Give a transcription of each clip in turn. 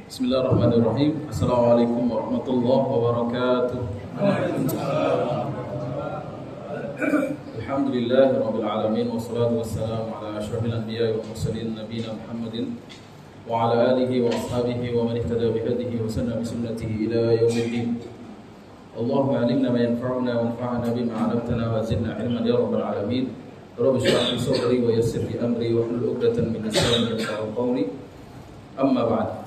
Bismillahirrahmanirrahim. Assalamualaikum warahmatullahi wabarakatuh. Alhamdulillahirabbil alamin wassalatu wassalamu ala asyrafil anbiya'i wal mursalin nabiyina Muhammadin wa ala alihi wa ashabihi wa man ihtada bihadihi wa sanna bi sunnatihi ila yaumiddin. Allahumma 'allimna ma yanfa'una wanfa'na bima 'allamtana wa zidna 'ilman ya rabbal alamin. Rabbi shrah li sadri wa yassir li amri wa hlul 'uqdatam min lisani yafqahu qawli. Amma ba'd.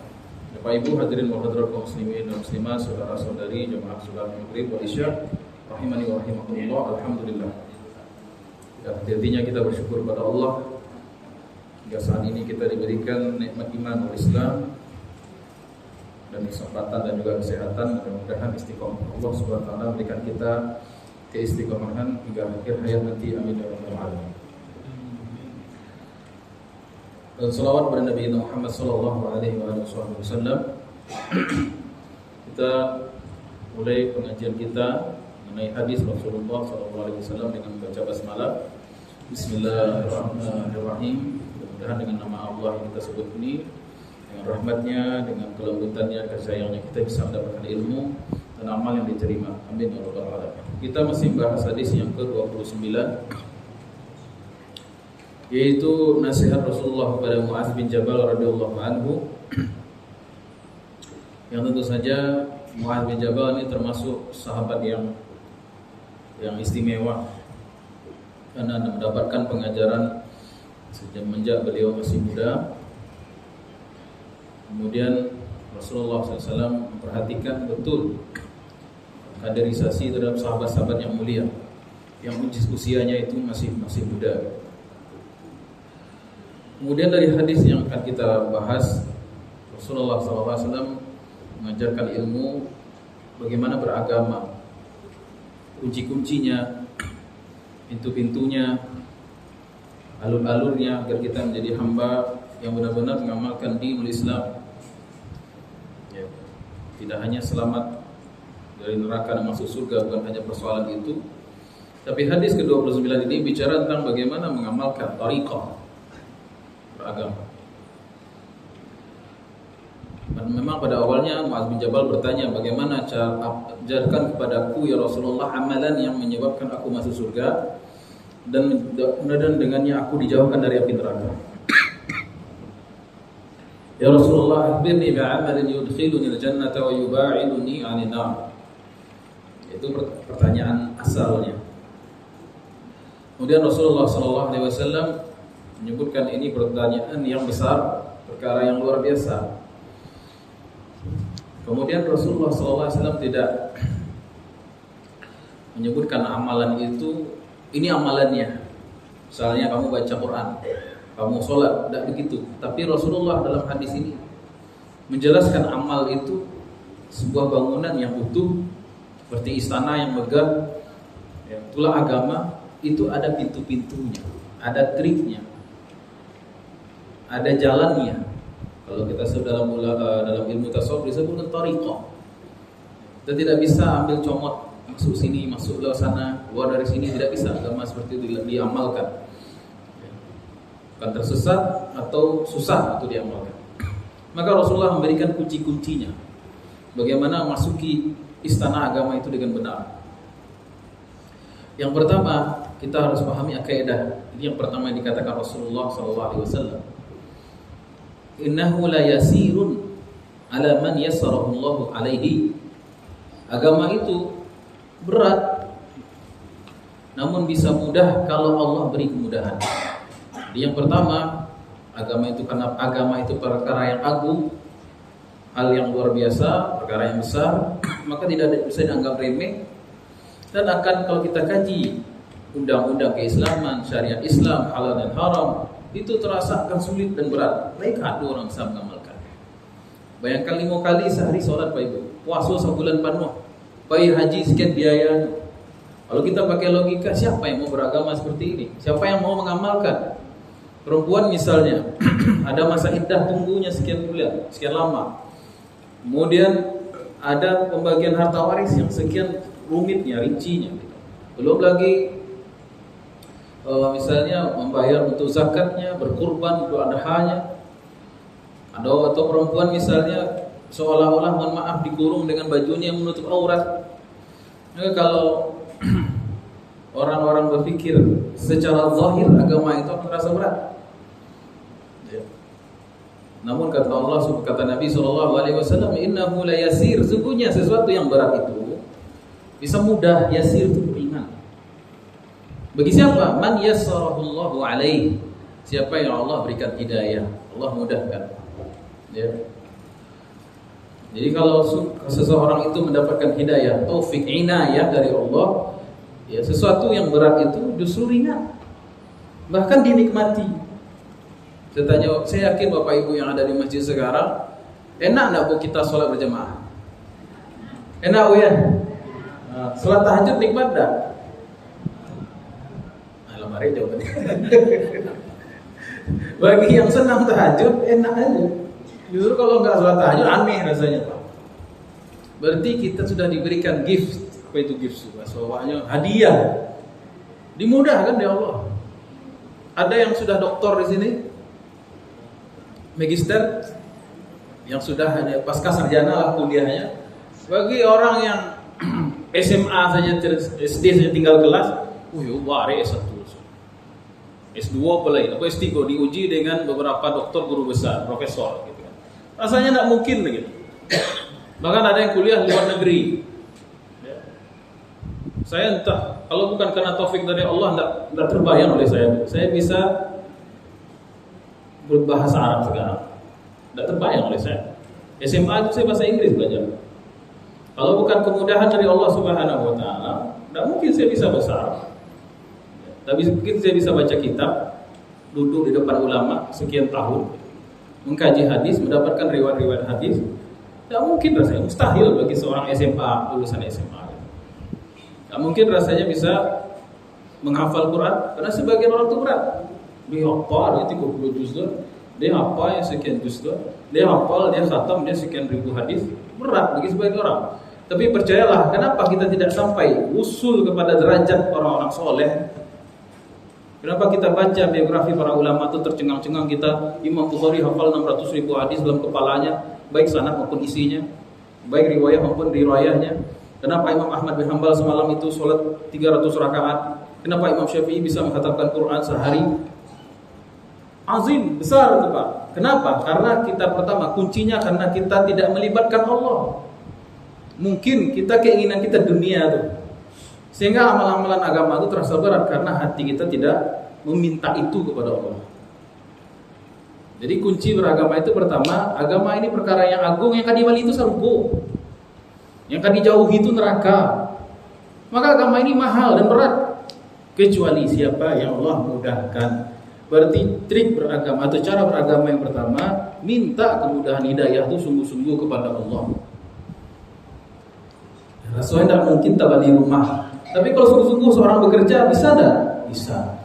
Bapak Ibu hadirin wa hadirat kaum muslimin dan muslimat, saudara-saudari jemaah salat Maghrib wal Isya rahimani wa rahimakumullah. Alhamdulillah. Ya, intinya kita bersyukur pada Allah hingga saat ini kita diberikan nikmat iman wal Islam dan kesempatan dan juga kesehatan. Mudah-mudahan istiqomah Allah Subhanahu wa taala berikan kita keistiqomahan hingga akhir hayat nanti. Amin ya rabbal alamin. Dan salawat kepada Nabi Muhammad sallallahu alaihi wasallam. Kita mulai pengajian kita mengenai hadis Rasulullah sallallahu alaihi wasallam dengan membaca basmalah. Bismillahirrahmanirrahim. Mudah-mudahan dengan nama Allah yang kita sebut ini, dengan rahmatnya, dengan kelembutannya, kasih sayangnya, kita bisa mendapatkan ilmu dan amal yang diterima. Amin ya rabbal alamin. Kita masih bahas hadis yang ke-29, yaitu nasihat Rasulullah kepada Mu'adz bin Jabal radhiyallahu anhu. Yang tentu saja Mu'adz bin Jabal ini termasuk sahabat yang istimewa karena mendapatkan pengajaran semenjak beliau masih muda. Kemudian Rasulullah SAW memperhatikan betul kaderisasi terhadap sahabat-sahabat yang mulia, yang usianya itu masih muda. Kemudian dari hadis yang akan kita bahas, Rasulullah SAW mengajarkan ilmu bagaimana beragama, kunci-kuncinya, pintu-pintunya, alur-alurnya agar kita menjadi hamba yang benar-benar mengamalkan dinul Islam. Ya, tidak hanya selamat dari neraka dan masuk surga, bukan hanya persoalan itu. Tapi hadis ke-29 ini bicara tentang bagaimana mengamalkan tariqah beragama. Dan memang pada awalnya Mu'adz bin Jabal bertanya, bagaimana cara ajarkan kepadaku ya Rasulullah amalan yang menyebabkan aku masuk surga dan dengannya aku dijauhkan dari api neraka. Ya Rasulullah, akhbirni bi'amalin yudkhiluni al-jannata wa yuba'iduni 'anil nar. Itu pertanyaan asalnya. Kemudian Rasulullah sallallahu alaihi wasallam menyebutkan ini pertanyaan yang besar, perkara yang luar biasa. Kemudian Rasulullah SAW tidak menyebutkan amalan itu, ini amalannya. Misalnya kamu baca Quran, kamu sholat, tidak begitu. Tapi Rasulullah dalam hadis ini menjelaskan amal itu sebuah bangunan yang utuh, seperti istana yang megah. Itulah agama, itu ada pintu-pintunya, ada triknya, ada jalannya. Kalau kita sebut dalam ilmu tasawuf disebut tariqah. Kita tidak bisa ambil comot, masuk sini, masuk lewat sana, keluar dari sini, tidak bisa. Agama seperti itu diamalkan. Bukan tersesat atau susah untuk diamalkan. Maka Rasulullah memberikan kunci-kuncinya, bagaimana masuki istana agama itu dengan benar. Yang pertama, kita harus pahami kaidah. Ini yang pertama yang dikatakan Rasulullah SAW. Innahu la yasirun ala man yassarahullahu alaihi. Agama itu berat, namun bisa mudah kalau Allah beri kemudahan. Jadi yang pertama, agama itu karena agama itu perkara yang agung, hal yang luar biasa, perkara yang besar, maka tidak bisa dianggap remeh. Dan akan kalau kita kaji undang-undang keislaman, syariat Islam, halal dan haram, itu terasa akan sulit dan berat. Mereka orang bisa mengamalkan. Bayangkan 5 kali sehari sholat Pak Ibu, puasa sebulan penuh, bayar haji sekian biayanya. Kalau kita pakai logika, siapa yang mau beragama seperti ini? Siapa yang mau mengamalkan? Perempuan misalnya ada masa iddah tunggunya sekian bulan, sekian lama. Kemudian ada pembagian harta waris yang sekian rumitnya, rincinya. Belum lagi misalnya membayar untuk zakatnya, berkurban untuk adhanya. Atau perempuan misalnya seolah-olah mohon maaf dikurung dengan bajunya yang menutup aurat. Maka kalau orang-orang berpikir secara zahir agama itu akan terasa berat. Ya. Namun kata Allah, kata Nabi SAW, innahu la yasir, sesungguhnya sesuatu yang berat itu bisa mudah, yasir itu ringan. Bagi siapa? Man yassarahullahu alaihi, siapa yang Allah berikan hidayah, Allah mudahkan. Ya. Jadi kalau seseorang itu mendapatkan hidayah, taufik, inayah dari Allah, ya sesuatu yang berat itu justru ringan, bahkan dinikmati. Saya yakin Bapak Ibu yang ada di masjid sekarang, enak enggak Bu kita sholat berjamaah? Enak Bu ya? Sholat tahajud nikmat enggak? Mari jawabannya. Bagi yang senang tahajud enak aja. Justru kalau nggak sholat tahajud aneh rasanya Pak. Berarti kita sudah diberikan gift. Apa itu gift? Bahasanya hadiah. Dimudahkan oleh Allah. Ada yang sudah doktor di sini, magister, yang sudah ada pasca sarjana lah kuliahnya. Bagi orang yang SMA saja, SD saja tinggal kelas, wari S1. S2 apalagi, atau S3 diuji dengan beberapa doktor guru besar, profesor gitu kan. Rasanya tidak mungkin begitu. Bahkan ada yang kuliah luar negeri. Ya. Saya entah, kalau bukan karena taufik dari Allah tidak terbayang oleh saya. Saya bisa berbahasa Arab sekarang. Tidak terbayang oleh saya. SMA itu saya bahasa Inggris belajar. Kalau bukan kemudahan dari Allah Subhanahu wa taala, tidak mungkin saya bisa bahasa Arab. Tapi mungkin saya bisa baca kitab, duduk di depan ulama sekian tahun, mengkaji hadis, mendapatkan riwayat-riwayat hadis. Tidak mungkin rasanya, mustahil bagi seorang SMA, lulusan SMA. Tidak mungkin rasanya bisa menghafal Quran, karena sebagian orang itu berat. Dia hafal, dia 30 juz, dia hafal yang sekian juz, dia hafal, dia khatam, dia sekian ribu hadis. Berat bagi sebagian orang. Tapi percayalah, kenapa kita tidak sampai usul kepada derajat orang-orang soleh? Kenapa kita baca biografi para ulama itu tercengang-cengang kita, Imam Bukhari hafal 600.000 hadis dalam kepalanya, baik sanad maupun isinya, baik riwayah maupun riwayahnya. Kenapa Imam Ahmad bin Hanbal semalam itu sholat 300 rakaat? Kenapa Imam Syafi'i bisa mengkhatamkan Quran sehari? Azim, besar itu Pak. Kenapa? Karena kita pertama, kuncinya karena kita tidak melibatkan Allah. Mungkin kita keinginan kita dunia tuh. Sehingga amalan-amalan agama itu terasa berat karena hati kita tidak meminta itu kepada Allah. Jadi kunci beragama itu pertama, agama ini perkara yang agung, yang kadibali itu surga, yang kadijauhi itu neraka. Maka agama ini mahal dan berat, kecuali siapa yang Allah mudahkan. Berarti trik beragama atau cara beragama yang pertama, minta kemudahan hidayah itu sungguh-sungguh kepada Allah. Rasulullah tidak mungkin tabah di rumah. Tapi kalau sungguh-sungguh seorang bekerja, bisa tak? Bisa.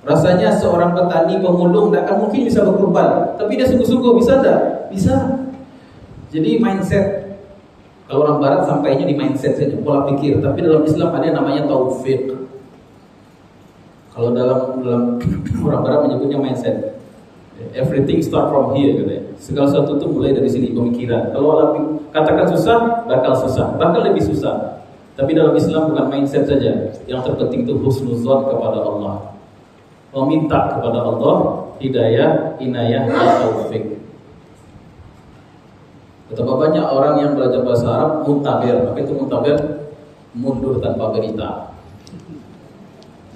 Rasanya seorang petani pemulung tidak akan mungkin bisa berkorban. Tapi dia sungguh-sungguh, bisa tak? Bisa. Jadi mindset. Kalau orang barat sampainya di mindset saja, pola pikir. Tapi dalam Islam ada yang namanya taufik. Kalau dalam orang barat menyebutnya mindset. Everything start from here katanya. Segala sesuatu itu mulai dari sini, pemikiran. Kalau orang katakan susah, bakal susah, bahkan lebih susah. Tapi dalam Islam bukan mindset saja. Yang terpenting itu husnuzon kepada Allah. Meminta kepada Allah hidayah, inayah, dan taufik. Betapa banyak orang yang belajar bahasa Arab muntabir. Apa itu muntabir? Mundur tanpa berita.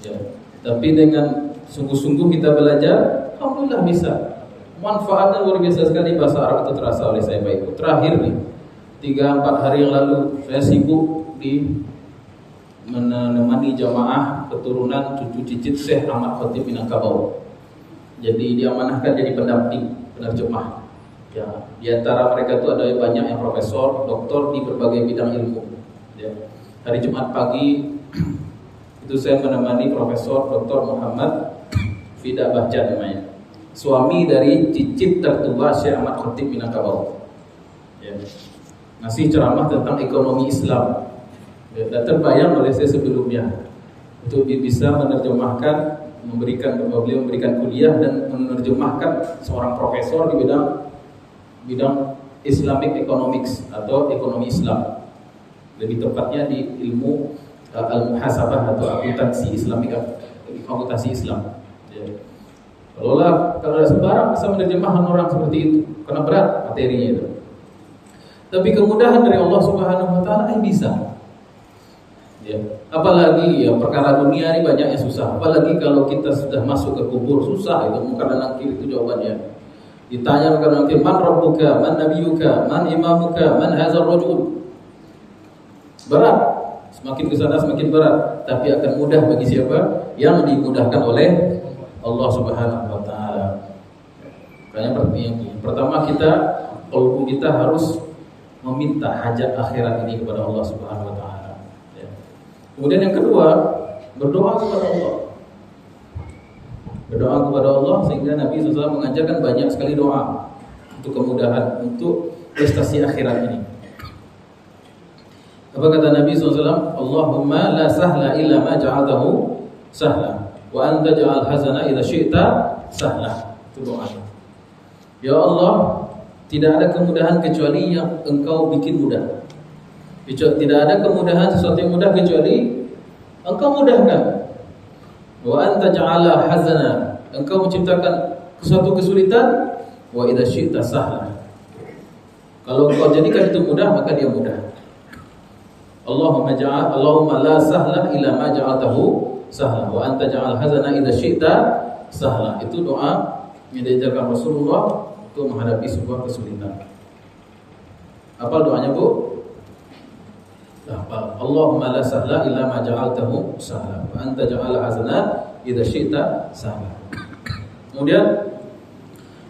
Ya. Tapi dengan sungguh-sungguh kita belajar, alhamdulillah bisa. Manfaatnya luar biasa sekali bahasa Arab itu terasa oleh saya Pak Ibu. Terakhir nih, 3-4 hari yang lalu saya sibuk di menemani jamaah keturunan cucu cicit Syekh Ahmad Khatib Minangkabau. Jadi diamanahkan jadi pendamping, penerjemah. Ya, di antara mereka itu ada banyak yang profesor, doktor di berbagai bidang ilmu. Ya. Hari Jumat pagi itu saya menemani Profesor Dr. Muhammad Fida Bahjan namanya, suami dari cicit tertua Syekh Ahmad Khatib Minangkabau. Ya. Ngasih ceramah tentang ekonomi Islam. Dan terbayang oleh saya sebelumnya untuk bisa menerjemahkan, beliau memberikan kuliah dan menerjemahkan seorang profesor di bidang Islamic Economics atau ekonomi Islam. Lebih tepatnya di ilmu al-muhasabah atau akuntansi Islamik, akuntansi Islam. Ya. Kalau ada sembarang bisa menerjemahkan orang seperti itu, karena berat materinya itu. Tapi kemudahan dari Allah Subhanahu wa taala bisa. Ya. Apalagi ya perkara dunia ini banyak yang susah. Apalagi kalau kita sudah masuk ke kubur, susah itu muka dan nakir itu jawabannya. Ditanya muka dan nakir, man rabbuka, man nabiyuka, man imamuka, man hadzal rajul. Berat, semakin kesana semakin berat, tapi akan mudah bagi siapa? Yang dimudahkan oleh Allah Subhanahu wa taala. Makanya yang pertama qalbu kita harus meminta hajat akhirat ini kepada Allah Subhanahu wa taala. Ya. Kemudian yang kedua, berdoa kepada Allah. Berdoa kepada Allah, sehingga Nabi SAW mengajarkan banyak sekali doa untuk kemudahan, untuk prestasi akhirat ini. Apa kata Nabi SAW? Allahumma la sahla illa ma ja'altahu sahla, wa anta ja'al hazana idza syi'ta sahla. Itu doa. Ya Allah, tidak ada kemudahan kecuali yang Engkau bikin mudah. Tidak ada kemudahan sesuatu yang mudah kecuali Engkau mudahkan. Wa anta ja'ala hazana, Engkau menciptakan suatu kesulitan, wa idza syi'ta sahla. Kalau Engkau jadikan itu mudah, maka dia mudah. Allahumma la sahla illa ma ja'altahu sahla, wa anta ja'al hazana idza syi'ta sahla. Itu doa yang diajarkan Rasulullah untuk menghadapi sebuah kesulitan. Apa doanya, Bu? Apa? Allahumma la sahla illa ma ja'altahu sahla, wa anta ja'al hazana idza syi'ta sahla. Kemudian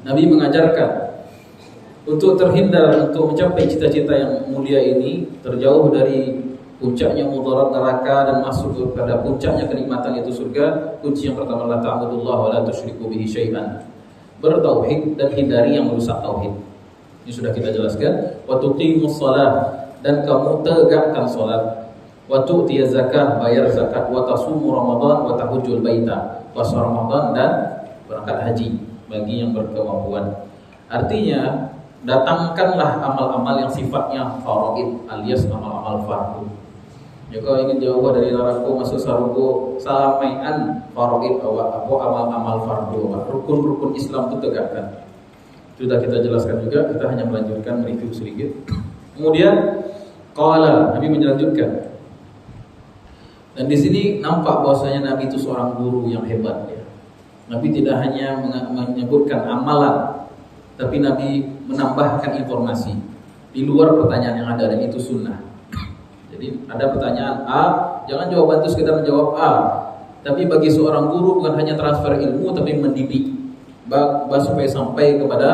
Nabi mengajarkan untuk terhindar, untuk mencapai cita-cita yang mulia ini, terjauh dari puncaknya mudarat neraka dan masuk kepada puncaknya kenikmatan itu surga. Kunci yang pertama, la ta'budullaha wa la tusyriku bihi syai'an. Bertauhid dan hindari yang merusak tauhid. Ini sudah kita jelaskan. Wa tuqimus shalah, dan kamu tegakkan salat. Wa tu'tiyaz zakah, bayar zakat. Wa tasumu ramadan wa tahujjul baita. Puasa Ramadan dan berangkat haji bagi yang berkemampuan. Artinya, datangkanlah amal-amal yang sifatnya faraid alias amal-amal fardu. Ya, kalau ingin jauh dari neraka masuk surga, salamaian faraid atau amal-amal fardu, rukun-rukun Islam itu tegakkan. Sudah kita jelaskan juga, kita hanya melanjutkan review sedikit. Kemudian qala, Nabi melanjutkan. Dan di sini nampak bahwasanya Nabi itu seorang guru yang hebat ya. Nabi tidak hanya menyebutkan amalan, tapi Nabi menambahkan informasi di luar pertanyaan yang ada, dan itu sunnah. Jadi ada pertanyaan A, jangan jawaban itu sekedar menjawab A, tapi bagi seorang guru bukan hanya transfer ilmu, tapi mendidik supaya sampai kepada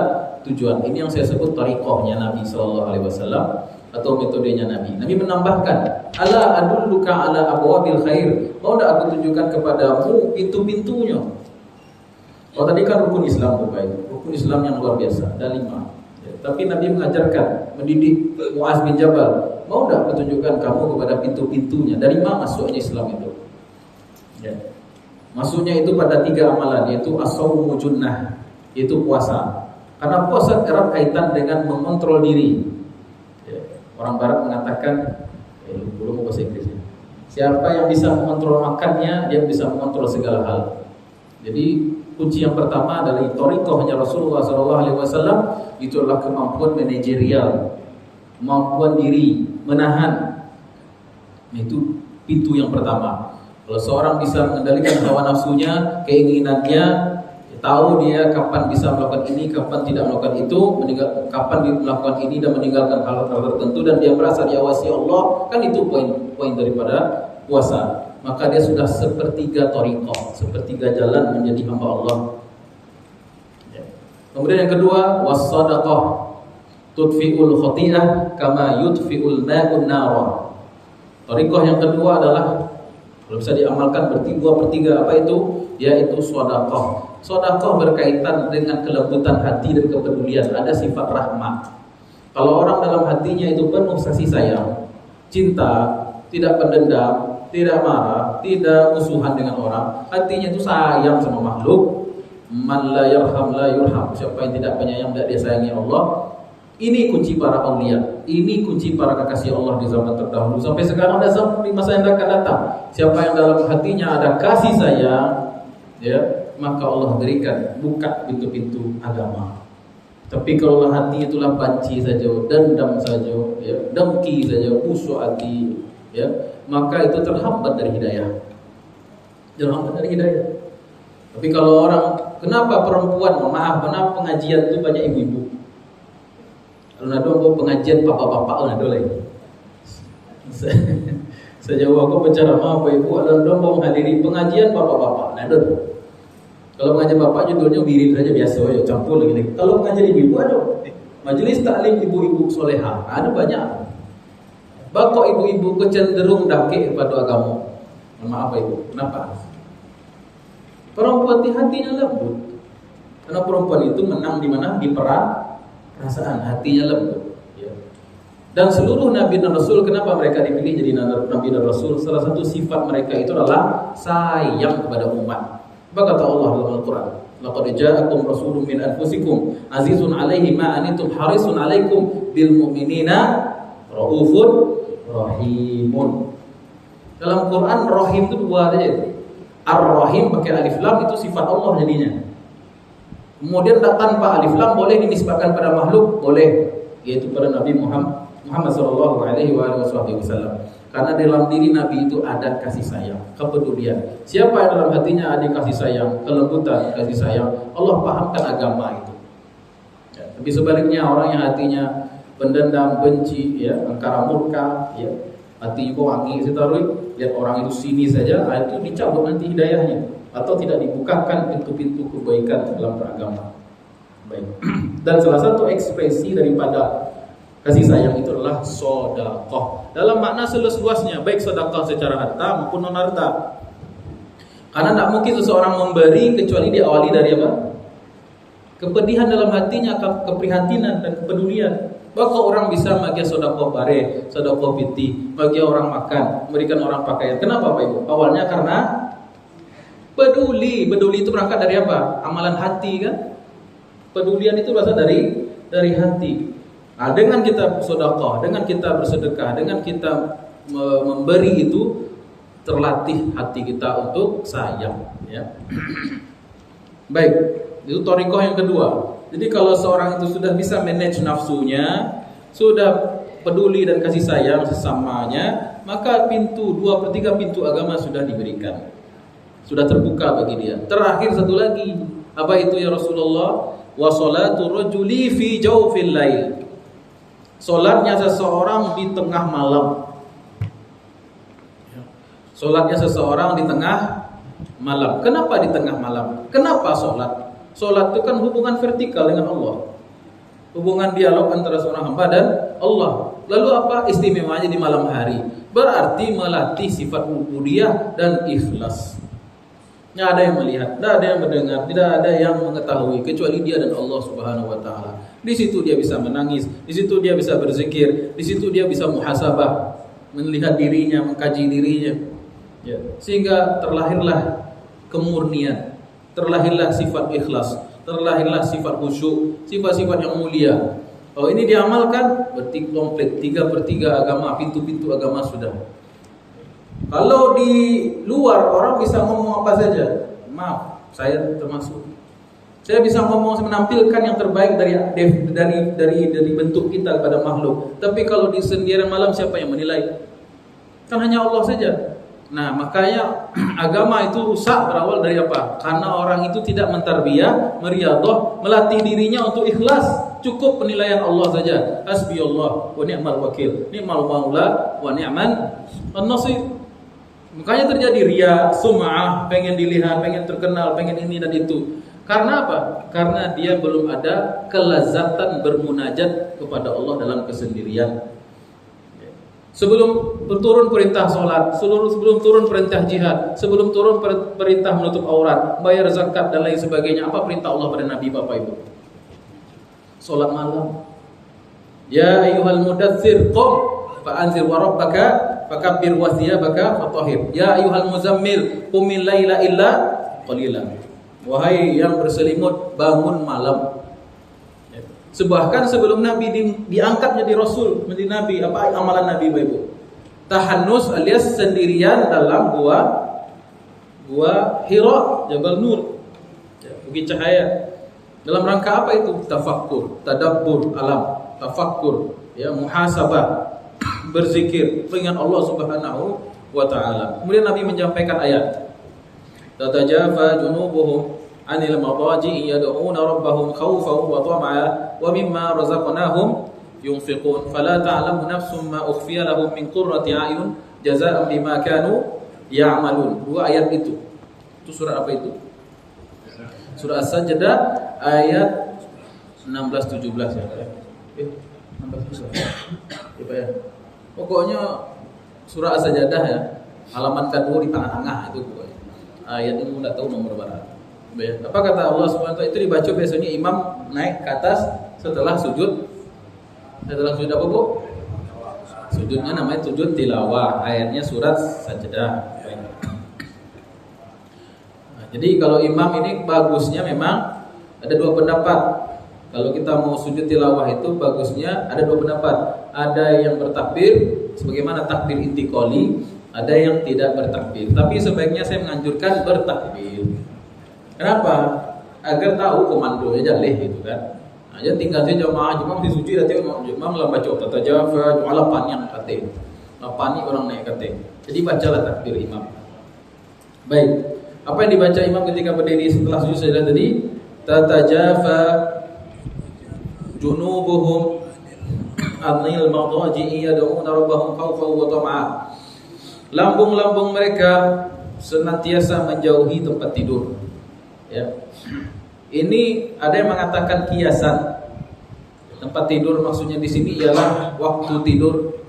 tujuan. Ini yang saya sebut thariqahnya Nabi SAW atau metodenya Nabi. Nabi menambahkan, ala adulluka ala abwabil khair, mau tidak aku tunjukkan kepadamu pintu-pintunya. Oh, tadi kan rukun Islam terbaik, rukun Islam yang luar biasa, ada 5. Ya, tapi Nabi mengajarkan, mendidik Muaz bin Jabal, mau tidak aku tunjukkan kamu kepada pintu-pintunya, dari mana masuknya Islam itu? Ya. Masuknya itu pada 3 amalan, yaitu as-shaumu junnah, yaitu puasa. Karena puasa erat kaitan dengan mengontrol diri. Ya. Orang Barat mengatakan, belum bahasa Inggrisnya, siapa yang bisa mengontrol makannya, dia bisa mengontrol segala hal. Jadi kunci yang pertama adalah thariqahnya Rasulullah SAW, itu adalah kemampuan manajerial, kemampuan diri, menahan. Itu pintu yang pertama. Kalau seorang bisa mengendalikan hawa nafsunya, keinginannya, tahu dia kapan bisa melakukan ini, kapan tidak melakukan itu, kapan melakukan ini dan meninggalkan hal-hal tertentu, dan dia merasa diawasi Allah, kan itu poin daripada puasa. Maka dia sudah sepertiga thariqah, sepertiga jalan menjadi hamba Allah. Ya. Kemudian yang kedua, was-shadaqah tudfi'ul khati'ah kama yudfi'ul ma'un nara. Thariqah yang kedua adalah, kalau bisa diamalkan bertiga, apa itu? Yaitu shadaqah. Shadaqah berkaitan dengan kelembutan hati dan kepedulian, ada sifat rahmat. Kalau orang dalam hatinya itu penuh kasih sayang, cinta, tidak pendendam, tidak marah, tidak musuhan dengan orang, hatinya itu sayang sama makhluk. Man la yarham la yurham. Siapa yang tidak penyayang, tidak disayangi Allah, Ini kunci para aulia, ini kunci para kekasih Allah di zaman terdahulu sampai sekarang dan sampai masa yang akan datang. Siapa yang dalam hatinya ada kasih sayang, ya, maka Allah berikan buka pintu-pintu agama. Tapi kalau hati itulah banci saja, dendam saja, ya, dengki saja, busuk hati, ya, maka itu terhambat dari hidayah. Terhambat dari hidayah. Tapi kalau orang, kenapa perempuan, maaf, kenapa pengajian itu banyak ibu-ibu? Kalau ada pengajian bapak-bapak ada lagi. Sejauh aku berceramah ibu-ibu, ada mau menghadiri pengajian bapak-bapak, ada. Kalau pengajian bapak judulnya wirid saja biasa, ya campur lagi. Kalau pengajian ibu-ibu ada. Majelis taklim ibu-ibu soleha, ada banyak. Bakok ibu-ibu kecenderung dakik kepada agama. Maaf ibu, kenapa? Perempuan hatinya lembut. Karena perempuan itu menang di mana? Di perasaan, hatinya lembut, ya. Dan seluruh nabi dan rasul, kenapa mereka dipilih jadi nabi dan rasul? Salah satu sifat mereka itu adalah sayang kepada umat. Apa kata Allah dalam Al-Quran? Laqad ja'akum rasulun min anfusikum azizun 'alaihi ma anittum harisun 'alaikum bil mu'minina raufur rahimun. Dalam Quran rahim itu dua saja itu. Ar-Rahim pakai alif lam itu sifat Allah jadinya. Kemudian tanpa alif lam boleh dinisbahkan pada makhluk, boleh, yaitu pada Nabi Muhammad sallallahu alaihi wasallam. Karena dalam diri Nabi itu ada kasih sayang, kepedulian. Siapa yang dalam hatinya ada kasih sayang, kelembutan, kasih sayang, Allah pahamkan agama itu. Ya, tapi sebaliknya orang yang hatinya pendendam, benci, ya, angkara murka, ya, hati kok wangi setarui, lihat orang itu sini saja, itu dicabut nanti hidayahnya, atau tidak dibukakan pintu-pintu kebaikan dalam beragama. Baik. Dan salah satu ekspresi daripada kasih sayang itu adalah sedekah. Dalam makna seluas-luasnya, baik sedekah secara harta maupun non harta. Karena tidak mungkin seseorang memberi kecuali diawali dari apa? Kepedihan dalam hatinya, keprihatinan dan kepedulian. Maka orang bisa bagi sedekah bare, sedekah piti, bagi orang makan, memberikan orang pakaian. Kenapa Pak Ibu? Awalnya karena peduli. Peduli itu berangkat dari apa? Amalan hati kan? Pedulian itu berasal dari hati. Nah, dengan kita sedekah, dengan kita bersedekah, dengan kita memberi itu terlatih hati kita untuk sayang, ya. Baik, itu thariqah yang kedua. Jadi kalau seorang itu sudah bisa manage nafsunya, sudah peduli dan kasih sayang sesamanya, maka pintu 2/3 pintu agama sudah diberikan. Sudah terbuka bagi dia. Terakhir satu lagi, apa itu ya Rasulullah? Wa salatu rajuli fi jawfil lail. Salatnya seseorang di tengah malam. Salatnya seseorang di tengah malam. Kenapa di tengah malam? Kenapa salat? Salat itu kan hubungan vertikal dengan Allah. Hubungan dialog antara seorang hamba dan Allah. Lalu apa istimewanya di malam hari? Berarti melatih sifat ubudiyah dan ikhlas. Tidak ada yang melihat, tidak ada yang mendengar, tidak ada yang mengetahui kecuali dia dan Allah Subhanahu wa taala. Di situ dia bisa menangis, di situ dia bisa berzikir, di situ dia bisa muhasabah, melihat dirinya, mengkaji dirinya. Ya, sehingga terlahirlah kemurnian, terlahirlah sifat ikhlas, terlahirlah sifat khusyuk, sifat-sifat yang mulia. Oh, ini diamalkan berarti komplit 3/3 agama, pintu-pintu agama sudah. Kalau di luar orang bisa ngomong apa saja. Maaf, saya termasuk. Saya bisa ngomong menampilkan yang terbaik dari bentuk kita kepada makhluk. Tapi kalau di sendirian malam siapa yang menilai? Kan hanya Allah saja. Nah, makanya agama itu rusak berawal dari apa? Karena orang itu tidak mentarbiyah, meriadah, melatih dirinya untuk ikhlas. Cukup penilaian Allah saja. Hasbiyallah wa ni'mal wakil, ni'mal maula wa ni'man an-nasir. Makanya terjadi riya, sum'ah, pengen dilihat, pengen terkenal, pengen ini dan itu. Karena apa? Karena dia belum ada kelazatan bermunajat kepada Allah dalam kesendirian. Sebelum turun perintah sholat, sebelum turun perintah jihad, sebelum turun perintah menutup aurat, bayar zakat dan lain sebagainya, apa perintah Allah pada Nabi Bapak Ibu? Sholat malam. Ya ayyuhal mudaththir qum fa'anzir wa rabbaka fakabbir wa thiyabaka fatahhir. Ya ayyuhal muzammil qum min laila illa qalilan. Wahai yang berselimut, bangun malam. Bahkan sebelum Nabi diangkat jadi Rasul, menjadi Nabi, apa amalan Nabi Bapak Ibu? Tahannus alias sendirian dalam gua Hira, Jabal Nur, Bukit Cahaya. Dalam rangka apa itu? Tafakkur, tadabbur alam, tafakkur, ya, muhasabah, berzikir, mengingat Allah Subhanahu wa taala. Kemudian Nabi menyampaikan ayat, tatajafa junubuhum 'anil madaji'i yad'una rabbahum khaufan wa tam'a wa mimma razaqnahum yunfiqun fala ta'lamu nafsum ma ukhfiya lahum min qurrati a'yun jazaa'an bima kanu ya'malun. Dua ayat itu. Itu surah apa itu? Surah As-Sajdah ayat 16-17 ya. 16 ya. Pokoknya surah As-Sajdah ya, halaman kedua di tengah-tengah itu pokoknya. Ayat ini enggak tahu nomor berapa. Apa kata Allah SWT itu dibaca biasanya imam naik ke atas setelah sujud. Setelah sujud apa, Bu? Sujudnya namanya sujud tilawah. Ayatnya surat Sajdah. Jadi kalau imam ini bagusnya memang ada dua pendapat. Kalau kita mau sujud tilawah itu bagusnya ada dua pendapat. Ada yang bertakbir sebagaimana takbir intiqali, ada yang tidak bertakbir. Tapi sebaiknya saya menganjurkan bertakbir. Kenapa? Agar tahu komandonya jaleh gitu kan. Nah, jadi tinggal saja jamaah di suci dah tengok jemaah lah baca tatajafa ala panjang kate. Lapani orang naik kate. Jadi bacalah takbir imam. Baik. Apa yang dibaca imam ketika berdiri setelah sujud sajdah tadi? Tatajafa junubuhum 'anil madaji'i yad'una rabbahum khaufan wa tam'a. Lambung-lambung mereka senantiasa menjauhi tempat tidur. Ya. Ini ada yang mengatakan kiasan. Tempat tidur maksudnya di sini ialah waktu tidur.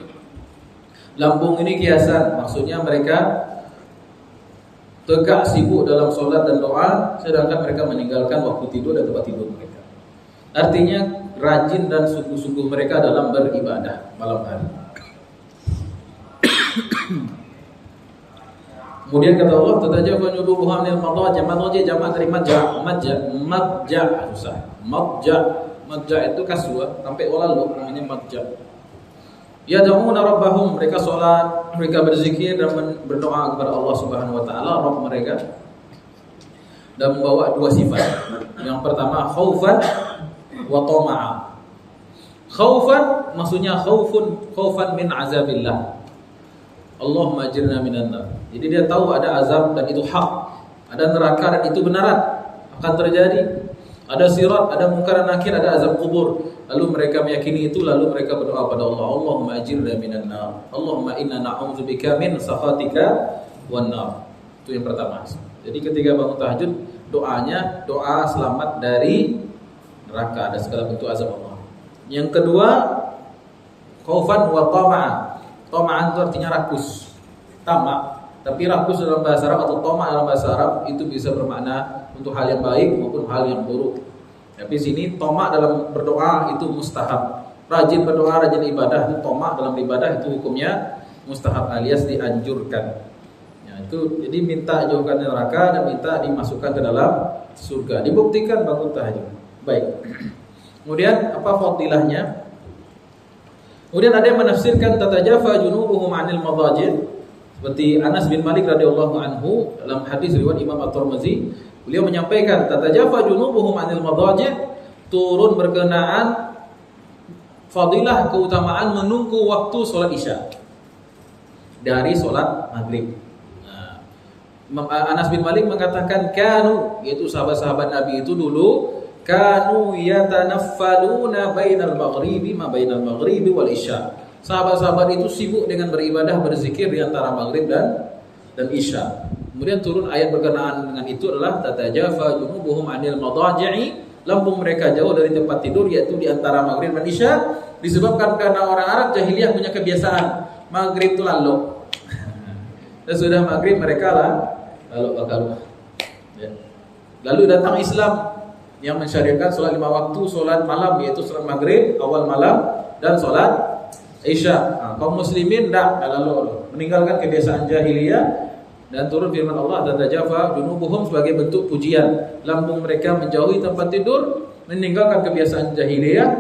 Lambung ini kiasan, maksudnya mereka tegak sibuk dalam sholat dan doa, sedangkan mereka meninggalkan waktu tidur dan tempat tidur mereka. Artinya rajin dan sungguh-sungguh mereka dalam beribadah malam hari. Kemudian kata Allah, tatajafa junubuhum 'anil madaji'. Madaji jamak dari madja, susah. Madja itu kaswa sampai walalu namanya madja. Yad'una rabbahum, mereka salat, mereka berzikir dan berdoa kepada Allah Subhanahu wa taala, Rabb mereka. Dan membawa dua sifat. Yang pertama khaufan wa tama'a. Khaufan maksudnya khaufan min azabillah. Allahumma ajirna minan nar. Jadi dia tahu ada azab dan itu hak. Ada neraka dan itu benaran akan terjadi. Ada sirat, ada munkar dan nakir, ada azab kubur. Lalu mereka meyakini itu, lalu mereka berdoa pada Allah, Allahumma ajirna minan nar. Allahumma inna na'udzubika min sakhatika wan nar. Itu yang pertama. Jadi ketika bangun tahajud, doanya doa selamat dari neraka dan segala bentuk azab Allah. Yang kedua, khaufan wa tama'a. Tama'an itu artinya rakus. Tamak. Tapi rakus dalam bahasa Arab atau tama' dalam bahasa Arab itu bisa bermakna untuk hal yang baik maupun hal yang buruk. Tapi sini tama' dalam berdoa itu mustahab. Rajin berdoa, rajin ibadah itu tama' dalam ibadah itu hukumnya mustahab alias dianjurkan. Ya, itu jadi minta jauhkan dari neraka dan minta dimasukkan ke dalam surga. Dibuktikan bangun tahajud. Baik. Kemudian apa fadilahnya? Kemudian ada yang menafsirkan tatajafa junubuhum 'anil madaji'. Seperti Anas bin Malik radhiyallahu anhu dalam hadis riwayat Imam At-Tirmizi, beliau menyampaikan tatajafa junubuhum 'anil madaji', turun berkenaan fadilah keutamaan menunggu waktu salat Isya dari salat Maghrib. Anas bin Malik mengatakan kanu, yaitu sahabat-sahabat Nabi itu dulu kanu yatanaffaluna bainal maghribi ma bainal maghribi wal isya. Sahabat-sahabat itu sibuk dengan beribadah, berzikir di antara maghrib dan isya. Kemudian turun ayat berkenaan dengan itu adalah tatajafa junubuhum 'anil madaji'i, lambung mereka jauh dari tempat tidur yaitu di antara maghrib dan isya, disebabkan karena orang Arab jahiliyah punya kebiasaan maghrib itu lalu. Dan sudah maghrib mereka lalu. Ya. Lalu datang Islam yang mensyariatkan sholat 5 waktu, sholat malam yaitu sholat maghrib awal malam dan sholat Isya. Kaum muslimin tidak lalu meninggalkan kebiasaan jahiliyah dan turun firman Allah tatajafa junubuhum sebagai bentuk pujian, lambung mereka menjauhi tempat tidur meninggalkan kebiasaan jahiliyah,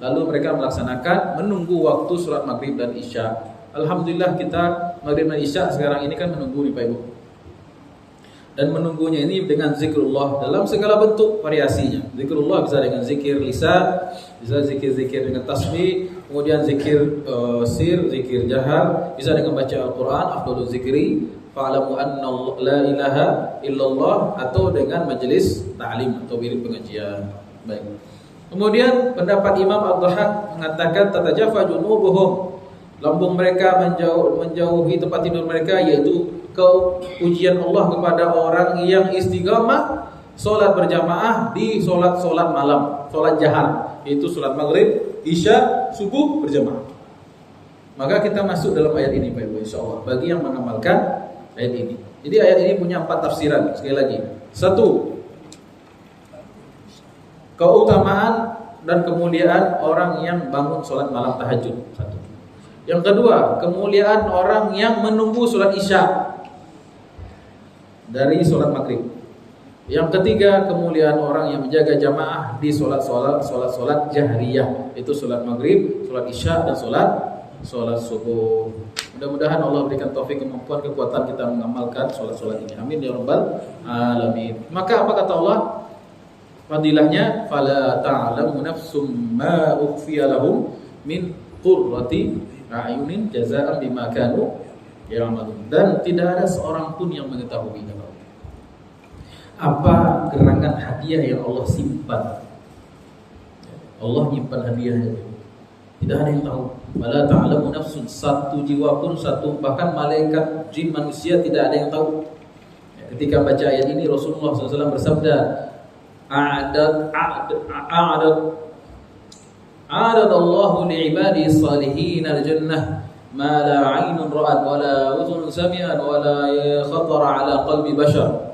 lalu mereka melaksanakan menunggu waktu sholat maghrib dan isya. Alhamdulillah kita maghrib dan isya sekarang ini kan menunggu nih Pak Ibu. Dan menunggunya ini dengan zikrullah dalam segala bentuk variasinya. Zikrullah bisa dengan zikir lisan, bisa zikir-zikir dengan tasbih, kemudian zikir sir, zikir jahar, bisa dengan baca Al-Quran, afdhalul zikri, fa'lamu anna la ilaha illallah, atau dengan majelis ta'lim atau wirid pengajian. Baik. Kemudian pendapat Imam Ad-Dhahhak mengatakan tatajafa junubuhum, lambung mereka menjauhi tempat tidur mereka, yaitu keujian Allah kepada orang yang istiqamah solat berjamaah di solat-solat malam, solat jahar, yaitu solat maghrib, isya, subuh berjamaah. Maka kita masuk dalam ayat ini Pak Ibu, insyaallah, bagi yang mengamalkan ayat ini. Jadi ayat ini punya 4 tafsiran. Sekali lagi, 1, keutamaan dan kemuliaan orang yang bangun solat malam tahajud. 1. Yang kedua, kemuliaan orang yang menunggu solat isya dari solat maghrib. Yang ketiga, kemuliaan orang yang menjaga jamaah di solat jahriyah, itu solat maghrib, solat isya, dan solat subuh. Mudah-mudahan Allah berikan taufik, kemampuan, kekuatan kita mengamalkan solat-solat ini. Amin ya rabbal alamin. Maka apa kata Allah? Fadilahnya, fala ta'lamu nafsum ma ukhfiya lahum min qurrati a'yunin jazaa'an bima kanu ya'malun. Dan tidak ada seorang pun yang mengetahui apa gerangan hadiah yang Allah simpan. Allah nyimpan hadiahnya, tidak ada yang tahu. Fala ta'lamu nafsun, satu jiwa pun, bahkan malaikat, jin, manusia, tidak ada yang tahu. Ketika baca ayat ini, Rasulullah SAW bersabda, A'adad Allahu li'ibadi salihin al-jannah ma la 'ainun ra'at wa la udhunun sami'at wa la khatara 'ala qalbi bashar.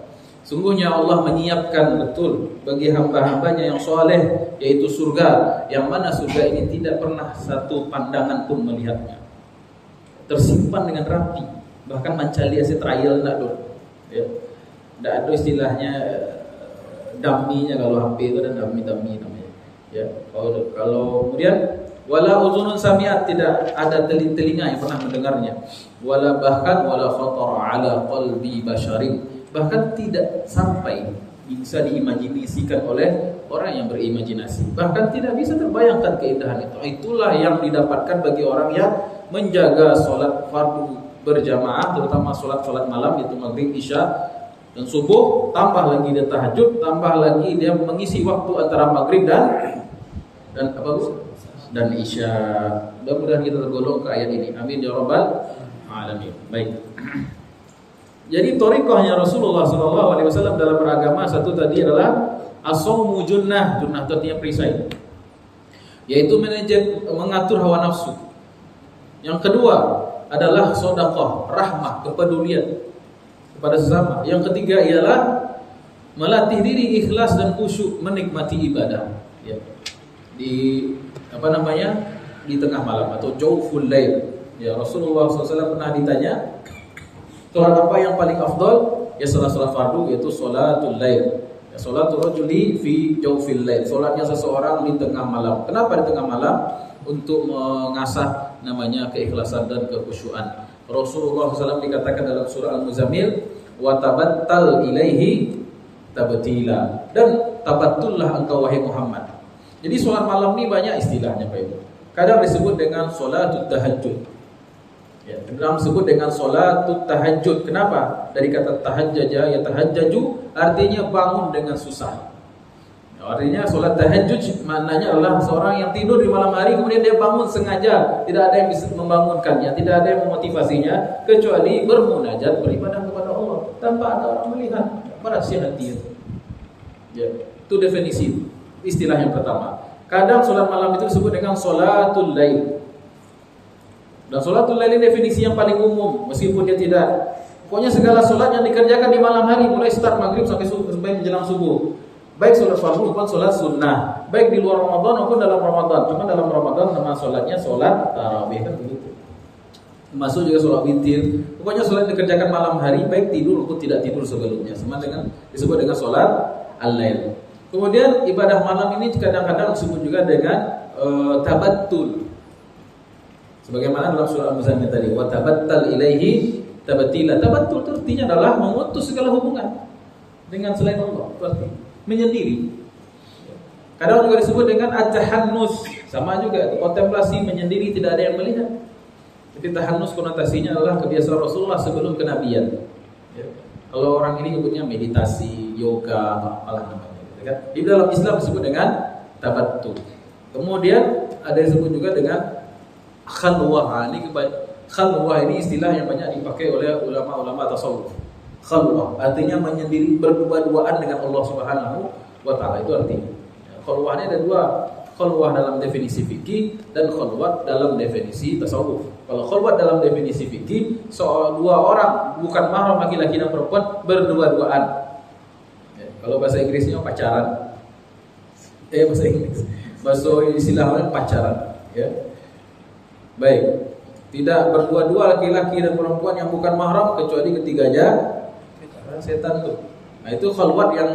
Sungguhnya Allah menyiapkan betul bagi hamba-hambanya yang soleh, yaitu surga, yang mana surga ini tidak pernah satu pandangan pun melihatnya. Tersimpan dengan rapi, bahkan mencaliasi trial tidak ada. Ya. Tidak ada istilahnya dummy-nya, kalau HP itu ada dummy namanya. Ya. Kalau kemudian wala uzunun sami'at, tidak ada telinga yang pernah mendengarnya. Wala khatara ala qalbi basharin, bahkan tidak sampai bisa diimajinasikan oleh orang yang berimajinasi. Bahkan tidak bisa terbayangkan keindahan itu. Itulah yang didapatkan bagi orang yang menjaga solat fardu berjamaah, terutama solat malam, yaitu maghrib, isya, dan subuh. Tambah lagi dia tahajud, tambah lagi dia mengisi waktu antara maghrib dan isya. Mudah-mudahan kita tergolong ke ayat ini. Amin ya rabbal alamin. Baik. Jadi thariqahnya Rasulullah SAW dalam beragama, satu tadi adalah as-shaumu junnah. Junnah itu artinya perisai, yaitu mengatur hawa nafsu. Yang kedua adalah sedekah, rahmah, kepedulian kepada sesama. Yang ketiga ialah melatih diri ikhlas dan khusyuk menikmati ibadah. Ya. Di tengah malam atau jawful lail. Ya, Rasulullah SAW pernah ditanya, salat apa yang paling afdal? Ya salat fardu, yaitu salatul lail. Ya, salatul rajuli fi jawfil lail, salatnya seseorang di tengah malam. Kenapa di tengah malam? Untuk mengasah namanya keikhlasan dan kekhusyuan. Rasulullah SAW dikatakan dalam surah Al-Muzammil, wa tabattal ilaihi tabtila, dan tabattullah engkau wahai Muhammad. Jadi salat malam ini banyak istilahnya Pak Ibu. Kadang disebut dengan salatul tahajud. Ya, dalam disebut dengan salatut tahajud. Kenapa? Dari kata tahajjaja, ya tahajjaju, artinya bangun dengan susah. Ya, artinya salat tahajud maknanya adalah seorang yang tidur di malam hari, kemudian dia bangun sengaja, tidak ada yang bisa membangunkannya, tidak ada yang memotivasinya, kecuali bermunajat, beribadah kepada Allah tanpa ada orang melihat. Merahsia hati itu. Ya, itu definisi, istilah yang pertama. Kadang salat malam itu disebut dengan salatul lail. Dan sholatul lail definisi yang paling umum, meskipun dia tidak, pokoknya segala sholat yang dikerjakan di malam hari, mulai start maghrib sampai menjelang subuh, baik sholat fardu maupun sholat sunnah, baik di luar Ramadan maupun dalam Ramadan. Cuma dalam Ramadan nama sholatnya sholat tarawih, kan begitu. Termasuk juga sholat witir. Pokoknya sholat yang dikerjakan malam hari, baik tidur maupun tidak tidur sebelumnya, sama dengan disebut dengan sholat al-lail. Kemudian ibadah malam ini kadang-kadang disebut juga dengan tabattul. Sebagaimana dalam surah Al-Muzammil tadi, wa tabattal ilaihi tabatila. Tabattul itu artinya adalah memutus segala hubungan dengan selain Allah, berarti menyendiri. Kadang juga disebut dengan at-tahannus, sama juga itu kontemplasi, menyendiri, tidak ada yang melihat. Jadi tahannus konotasinya adalah kebiasaan Rasulullah sebelum kenabian. Ya. Kalau orang ini nyebutnya meditasi, yoga, apalah namanya. Kan? Di dalam Islam disebut dengan tabattul. Kemudian ada yang disebut juga dengan khalwah. Khalwah ini istilah yang banyak dipakai oleh ulama-ulama tasawuf. Khalwah artinya menyendiri, berdua-duaan dengan Allah Subhanahu wa taala, itu artinya. Khalwah ini ada dua, khalwah dalam definisi fikih dan khalwat dalam definisi tasawuf. Kalau khalwat dalam definisi fikih, dua orang bukan mahram laki-laki dan perempuan berdua-duaan. Kalau bahasa Inggrisnya pacaran. Bahasa Inggris. Bahasa istilahnya pacaran, ya. Baik. Tidak berdua-dua laki-laki dan perempuan yang bukan mahram kecuali ketiganya setan tuh. Nah, itu khalwat yang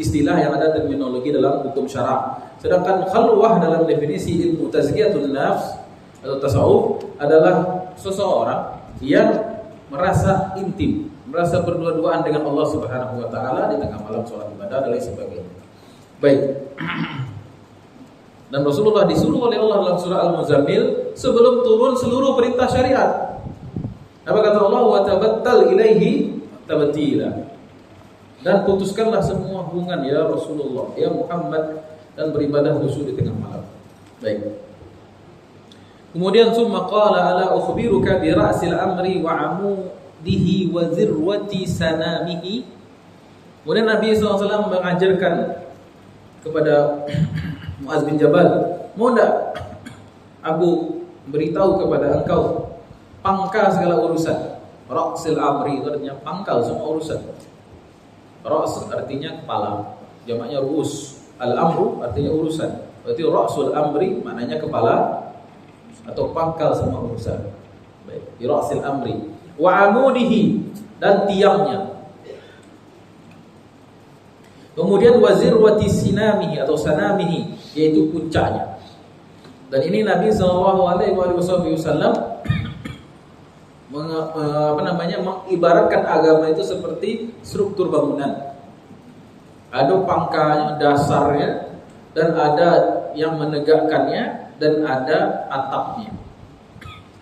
istilah yang ada terminologi dalam hukum syara'. Sedangkan khalwah dalam definisi ilmu tazkiyatun nafs atau tasawuf adalah seseorang yang merasa intim, merasa berdua-duaan dengan Allah Subhanahu wa taala di tengah malam sholat ibadah dan lain sebagainya. Baik. Dan Rasulullah disuruh oleh Allah dalam surah Al-Muzammil sebelum turun seluruh perintah syariat. Apa kata Allah? Wa tabattal ilaihi tabatila. Dan putuskanlah semua hubungan ya Rasulullah, ya Muhammad, dan beribadah khusyuk di tengah malam. Baik. Kemudian summa qala ala ukhbiruka bi ra'sil amri wa amudihi wa zirwati sanamihi. Kemudian Nabi SAW mengajarkan kepada Muaz bin Jabal, mau enggak aku beritahu kepada engkau pangkal segala urusan. Ra'sil amri itu artinya pangkal semua urusan. Ra's artinya kepala, jamaknya ru'us. Al-amru artinya urusan. Berarti ra'sul amri maknanya kepala atau pangkal semua urusan. Baik, di ra'sil amri. Wa amudihi, dan tiangnya. Kemudian wazirwati sinamihi atau sanamihi, yaitu puncaknya. Dan ini Nabi SAW mengibaratkan agama itu seperti struktur bangunan. Ada pangkalnya, dasarnya, dan ada yang menegakkannya, dan ada atapnya.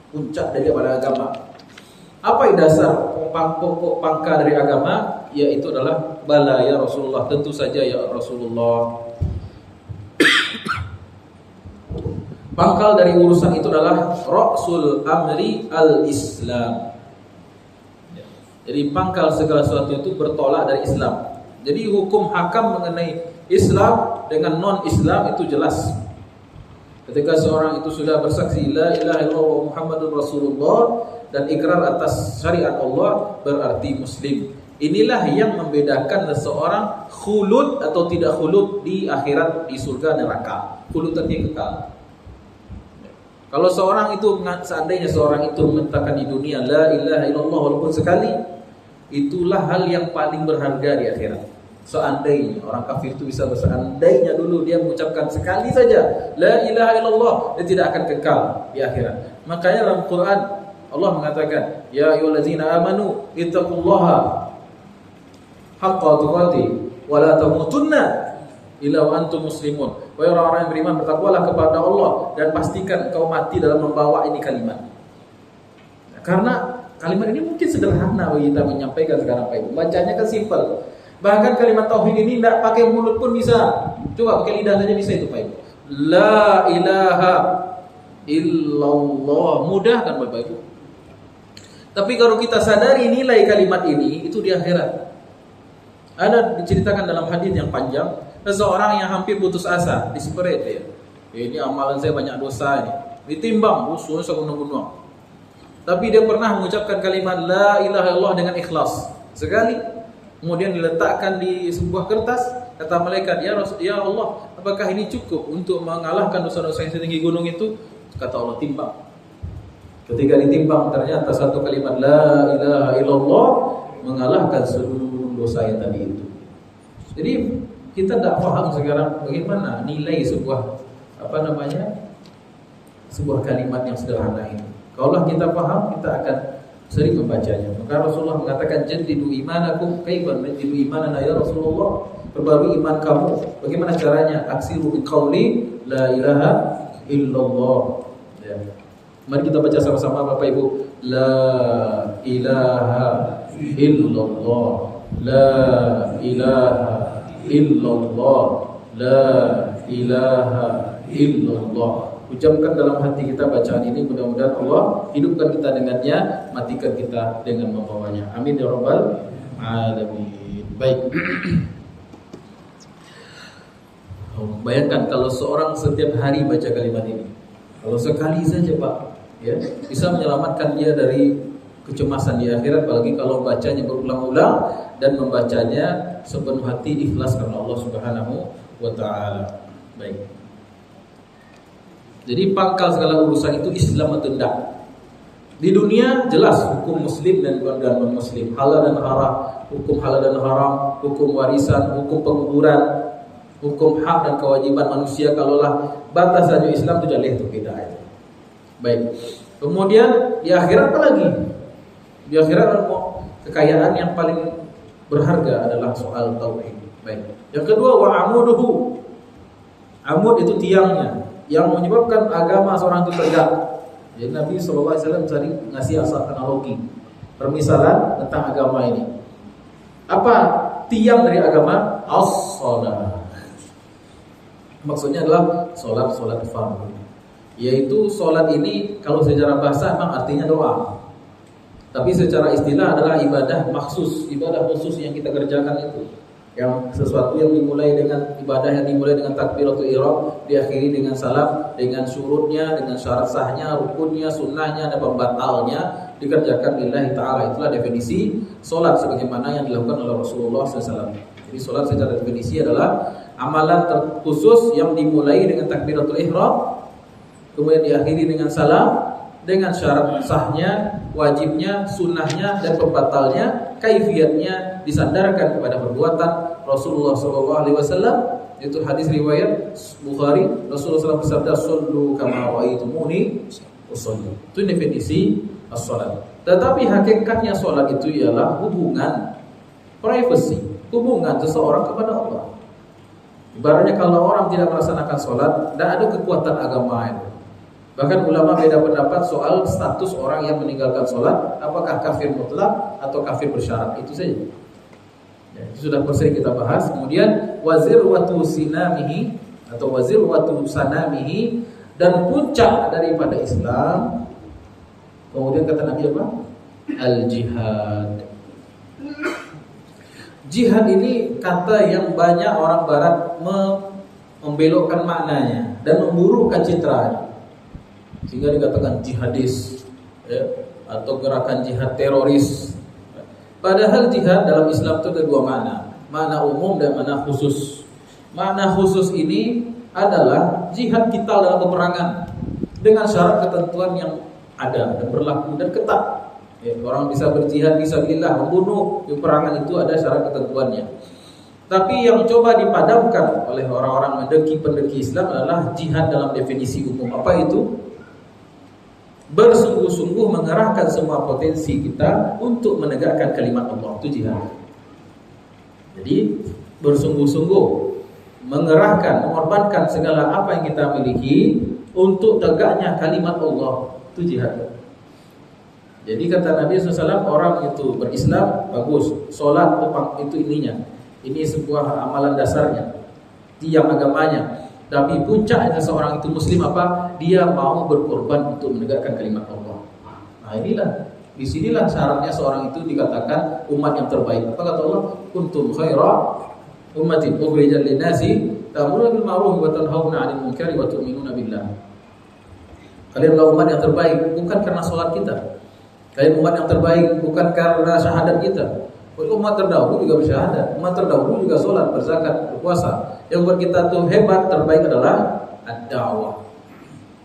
Puncak daripada agama. Apa dasar pokok pangkal dari agama? Yaitu adalah bala ya Rasulullah, tentu saja ya Rasulullah. Pangkal dari urusan itu adalah Ra'sul amri al-Islam. Jadi pangkal segala sesuatu itu bertolak dari Islam. Jadi hukum hakam mengenai Islam dengan non-Islam itu jelas. Ketika seorang itu sudah bersaksi la ilaha illallah Muhammadur Rasulullah dan ikrar atas syariat Allah, berarti muslim. Inilah yang membedakan seseorang khulud atau tidak khulud di akhirat, di surga neraka. Khulud artinya kekal. Kalau seorang itu, seandainya seorang itu mengatakan di dunia la ilaha illallah walaupun sekali, itulah hal yang paling berharga di akhirat. Seandainya orang kafir itu bisa seandainya dulu dia mengucapkan sekali saja la ilaha illallah, dia tidak akan kekal di akhirat. Makanya dalam Quran Allah mengatakan ya ayyuhallazina amanu ittaqullaha haqqa tuqatih wa la tamutunna illa wa antum muslimun. Wahai orang-orang yang beriman, bertakwalah kepada Allah dan pastikan kau mati dalam membawa ini kalimat. Karena kalimat ini mungkin sederhana bagi kita menyampaikan sekarang Pak Ibu. Bacanya kan simpel. Bahkan kalimat tauhid ini tidak pakai mulut pun bisa. Coba pakai lidah saja bisa itu Pak Ibu. La ilaha illallah. Mudah kan Bapak Ibu? Tapi kalau kita sadari nilai kalimat ini, itu di akhirat. Ada diceritakan dalam hadis yang panjang, seseorang yang hampir putus asa, diseperet dia. Ini amalan saya banyak dosa ini. Ditimbang, musuhnya segunung-gunung. Tapi dia pernah mengucapkan kalimat la ilaha illallah dengan ikhlas. Sekali, kemudian diletakkan di sebuah kertas, kata malaikat, ya Allah, apakah ini cukup untuk mengalahkan dosa-dosa yang setinggi gunung itu? Kata Allah, timbang. Ketika ditimbang, ternyata satu kalimat la ilaha illallah mengalahkan seluruh dosa yang tadi itu. Jadi kita tidak paham sekarang bagaimana nilai sebuah sebuah kalimat yang sederhana ini. Kalau kita paham, kita akan sering membacanya. Maka Rasulullah mengatakan, jadidu imanakum, kaifa najdidu imanana ya Rasulullah? Perbarui iman kamu. Bagaimana caranya? Aksiru biqauli la ilaha illallah. Ya. Mari kita baca sama-sama Bapak Ibu. La ilaha illallah. La ilaha illallah. La ilaha illallah. Ucapkan dalam hati kita bacaan ini, mudah-mudahan Allah hidupkan kita dengannya, matikan kita dengan membawanya. Amin ya rabbal alamin. Baik. Bayangkan kalau seorang setiap hari baca kalimat ini. Kalau sekali saja Pak, ya, bisa menyelamatkan dia dari kecemasan di akhirat, apalagi kalau bacanya berulang-ulang dan membacanya sepenuh hati ikhlas karena Allah Subhanahu wa taala. Baik. Jadi pangkal segala urusan itu Islam atau tidak. Di dunia jelas hukum muslim dan non muslim, halal dan haram, hukum halal dan haram, hukum warisan, hukum penguburan, hukum hak dan kewajiban manusia. Kalaulah batasannya Islam itu jaleh itu beda itu. Baik. Kemudian di akhirat apa lagi? Di akhirat kekayaan yang paling berharga adalah soal tauhid. Baik. Yang kedua wa amuduhu. Amud itu tiangnya yang menyebabkan agama seorang itu tegak. Jadi Nabi SAW sering ngasih asal analogi, permisalan tentang agama ini. Apa tiang dari agama? As-shalah. Maksudnya adalah solat fardu. Yaitu solat ini kalau secara bahasa memang artinya doa, tapi secara istilah adalah ibadah maksus, ibadah khusus yang kita kerjakan itu. Yang sesuatu yang dimulai dengan ibadah yang dimulai dengan takbiratul ihram, diakhiri dengan salam, dengan syurutnya, dengan syarat sahnya, rukunnya, sunnahnya, dan pembatalnya dikerjakan lillahi ta'ala. Itulah definisi solat sebagaimana yang dilakukan oleh Rasulullah SAW. Jadi solat secara definisi adalah amalan terkhusus yang dimulai dengan takbiratul ihram, kemudian diakhiri dengan salam, dengan syarat sahnya, wajibnya, sunnahnya, dan pembatalnya. Kaifiyatnya disandarkan kepada perbuatan Rasulullah SAW. Itu hadis riwayat Bukhari. Rasulullah SAW bersabda, "Shollu kama ra'aitumuni usolli." Itu definisi as-salat. Tetapi hakikatnya salat itu ialah hubungan privacy, hubungan seseorang kepada Allah. Ibaratnya kalau orang tidak melaksanakan salat, tidak ada kekuatan agama itu. Bahkan ulama beda pendapat soal status orang yang meninggalkan sholat, apakah kafir mutlak atau kafir bersyarat. Itu saja. Ya, itu sudah sering kita bahas. Kemudian wazir watu sinamihi atau wazir watu sanamihi, dan puncak daripada Islam. Kemudian kata Nabi apa? Al-jihad. Jihad ini kata yang banyak orang Barat membelokkan maknanya dan memburukkan citranya, sehingga dikatakan jihadis, ya, atau gerakan jihad teroris. Padahal jihad dalam Islam itu ada dua makna, makna umum dan makna khusus. Makna khusus ini adalah jihad kita dalam peperangan dengan syarat ketentuan yang ada dan berlaku dan ketat. Ya, orang bisa berjihad fisabilillah, membunuh di peperangan itu ada syarat ketentuannya. Tapi yang coba dipadamkan oleh orang-orang pendeki Islam adalah jihad dalam definisi umum. Apa itu? Bersungguh-sungguh mengerahkan semua potensi kita untuk menegakkan kalimat Allah, itu jihad. Jadi bersungguh-sungguh mengerahkan, mengorbankan segala apa yang kita miliki untuk tegaknya kalimat Allah, itu jihad. Jadi kata Nabi SAW, orang itu berislam bagus, sholat itu ininya, ini sebuah amalan dasarnya, tiang agamanya. Tapi puncaknya seorang itu muslim apa? Dia mau berkorban untuk menegakkan kalimat Allah. Nah inilah, disinilah syaratnya seorang itu dikatakan umat yang terbaik. Apa kata Allah? Kuntum khaira ummatin ukhrijat lin-nasi ta'muruna bil ma'ruf wa tanhauna 'anil munkari wa tu'minuna billah. Kalian adalah umat yang terbaik bukan karena sholat kita. Kalian umat yang terbaik bukan karena syahadat kita. Umat terdahulu juga bersyahadat, umat terdahulu juga sholat, berzakat, berpuasa. Yang buat kita tuh hebat, terbaik adalah ad-da'wah.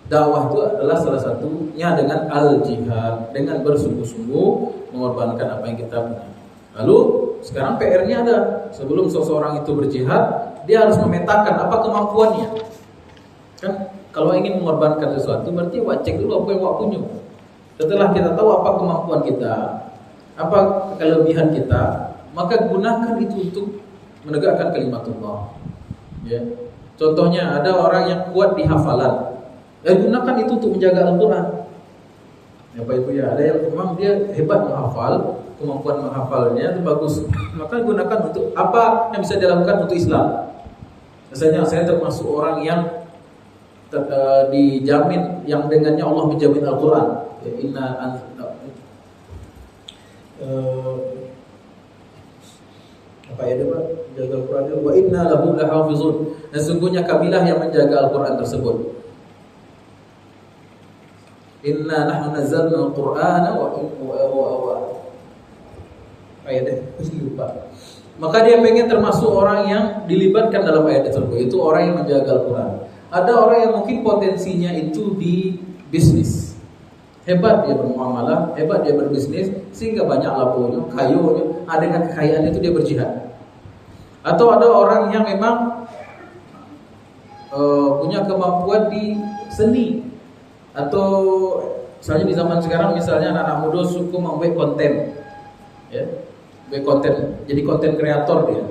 Dakwah itu adalah salah satunya dengan al-jihad, dengan bersungguh-sungguh mengorbankan apa yang kita punya. Lalu sekarang PR-nya ada, sebelum seseorang itu berjihad, dia harus memetakan apa kemampuannya. Kan kalau ingin mengorbankan sesuatu berarti cek dulu apa yang punya. Setelah kita tahu apa kemampuan kita, apa kelebihan kita, maka gunakan itu untuk menegakkan kalimatullah. Ya. Contohnya ada orang yang kuat di hafalan, gunakan itu untuk menjaga Al-Quran. Apa itu ya? Ada yang memang dia hebat menghafal, kemampuan menghafalnya itu bagus, maka gunakan untuk apa yang bisa dilakukan untuk Islam. Misalnya saya termasuk orang yang dijamin, yang dengannya Allah menjamin Al-Quran. Ya, apa ya dia menjaga Al-Quran, wa inna lahu lahafizun, dan sungguhnya kamilah yang menjaga Al-Quran tersebut. Inna nahnu nazzalna al-Qur'ana wa ayat lupa. Maka dia pengen termasuk orang yang dilibatkan dalam ayat tersebut, itu orang yang menjaga Al-Quran. Ada orang yang mungkin potensinya itu di bisnis, hebat dia bermuamalah, hebat dia berbisnis, sehingga banyak laponya, kayunya, dengan kekayaan itu dia berjihad. Atau ada orang yang memang punya kemampuan di seni, atau misalnya di zaman sekarang misalnya anak-anak muda suka membuat konten, ya, membuat konten, jadi konten kreator dia.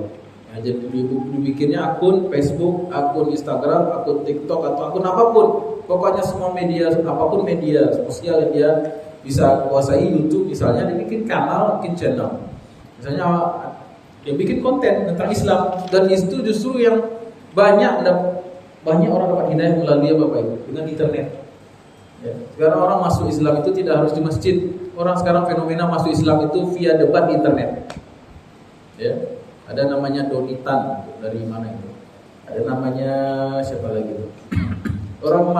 Ya, jadi dibikinnya akun Facebook, akun Instagram, akun TikTok, atau akun apapun. Pokoknya semua media, apapun media sosial yang dia bisa kuasai. YouTube misalnya, dia bikin kanal, bikin channel. Misalnya dia bikin konten tentang Islam, dan itu justru yang banyak orang dapat hidayah melalui apa itu? Dengan internet. Ya. Sekarang orang masuk Islam itu tidak harus di masjid. Orang sekarang fenomena masuk Islam itu via debat di internet. Ya. Ada namanya Donitan, dari mana itu? Ada namanya siapa lagi? Orang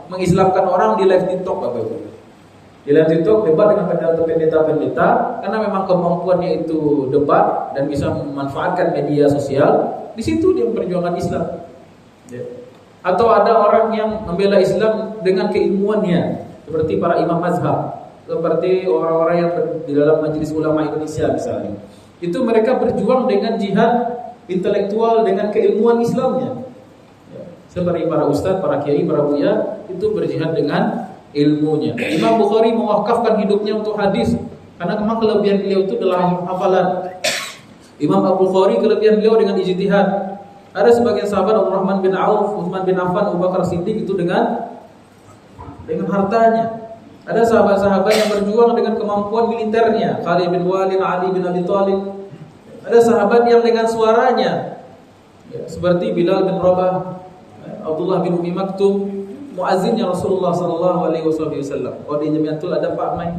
mengislamkan orang di live TikTok, Bapak Ibu. Di live TikTok debat dengan pendeta-pendeta, karena memang kemampuannya itu debat dan bisa memanfaatkan media sosial. Di situ dia memperjuangkan Islam. Ya. Atau ada orang yang membela Islam dengan keilmuannya, seperti para imam mazhab, seperti orang-orang yang di dalam Majelis Ulama Indonesia misalnya. Itu mereka berjuang dengan jihad intelektual, dengan keilmuan Islamnya. Ya. Seperti para ustadz, para kiai, para buya, itu berjihad dengan ilmunya. Imam Bukhari mewakafkan hidupnya untuk hadis, karena memang kelebihan beliau itu dalam hafalan. Imam Abu Bukhari kelebihan beliau dengan ijtihad. Ada sebagian sahabat Abdurrahman bin Auf, Utsman bin Affan, Abu Bakar Siddiq itu dengan hartanya. Ada sahabat-sahabat yang berjuang dengan kemampuan militernya, Khalid bin Walid, Ali bin Abi Thalib. Ada sahabat yang dengan suaranya, ya, seperti Bilal bin Rabah, Abdullah bin Umi Maktum, muazzinnya Rasulullah sallallahu alaihi wasallam. Kalau di Jamiatul ada Pak Mai.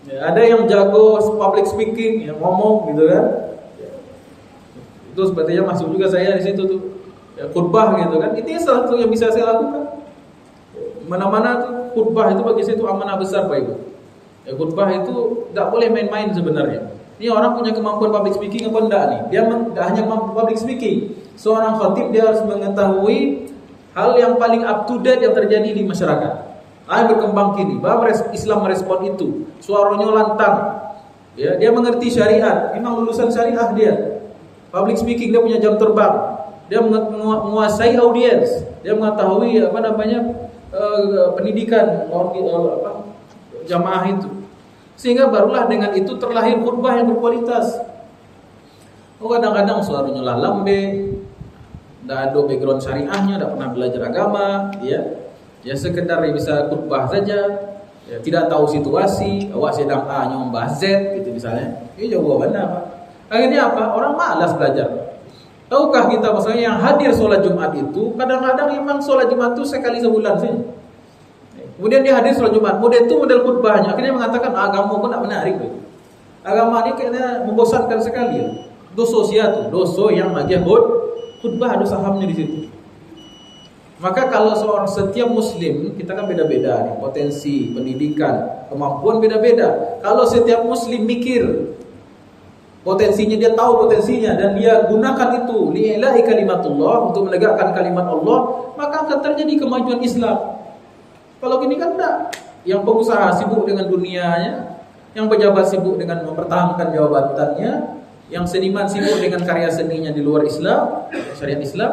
Ya, ada yang jago public speaking, yang ngomong gitu kan. Itu sepertinya masuk juga saya di situ tuh. Ya, khutbah gitu kan. Itu salah satu yang bisa saya lakukan. Mana-mana tuh khutbah itu bagi saya itu amanah besar, Pak Ibu. Ya, khutbah itu enggak boleh main-main sebenarnya. Ini orang punya kemampuan public speaking apa enggak nih? Dia enggak hanya kemampuan public speaking. Seorang khatib dia harus mengetahui hal yang paling up to date yang terjadi di masyarakat. Berkembang kini, bahwa Islam merespon itu, suaranya lantang, ya, dia mengerti syariat, memang lulusan syariah dia, public speaking dia punya jam terbang, dia menguasai audiens, dia mengetahui pendidikan jamaah itu, sehingga barulah dengan itu terlahir khutbah yang berkualitas. Kadang-kadang suaranya lah lambe, tidak ada background syariahnya, tidak pernah belajar agama, ya sekedar bisa khutbah saja, ya, tidak tahu situasi, awak sedang A membahas Z gitu misalnya. Ini jawaban apa? Akhirnya apa? Orang malas belajar. Tahukah kita maksudnya yang hadir sholat Jumat itu kadang-kadang memang sholat Jumat itu sekali sebulan saja. Kemudian dia hadir sholat Jumat, model itu model khutbahnya, akhirnya mengatakan agama pun tidak menarik. Agama ini kayaknya membosankan sekali. Dosa dosa yang majah khutbah ada sahamnya di situ. Maka kalau setiap muslim, kita kan beda-beda nih, potensi, pendidikan, kemampuan beda-beda. Kalau setiap muslim mikir potensinya, dia tahu potensinya dan dia gunakan itu li'ilahi kalimatullah, untuk menegakkan kalimat Allah, maka akan terjadi kemajuan Islam. Kalau gini kan enggak. Yang pengusaha sibuk dengan dunianya, Yang pejabat sibuk dengan mempertahankan jabatannya, yang seniman sibuk dengan karya seninya di luar Islam, syariat Islam,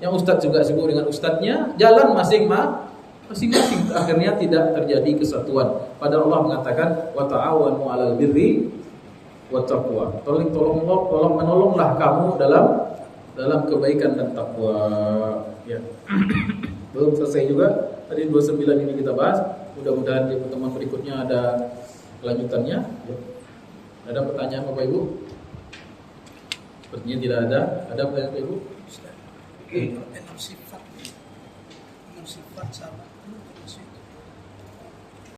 yang ustadz juga sibuk dengan ustadznya, jalan masing-masing, akhirnya tidak terjadi kesatuan. Padahal Allah mengatakan wa ta'awanu 'alal birri wat taqwa. Tolong menolonglah kamu dalam kebaikan dan takwa. Ya. Belum selesai juga. Tadi 29 ini kita bahas. Mudah-mudahan di pertemuan berikutnya ada kelanjutannya. Ya. Ada pertanyaan Bapak Ibu? Sepertinya tidak ada. Ada pertanyaan Bapak Ibu? Enam sifat sama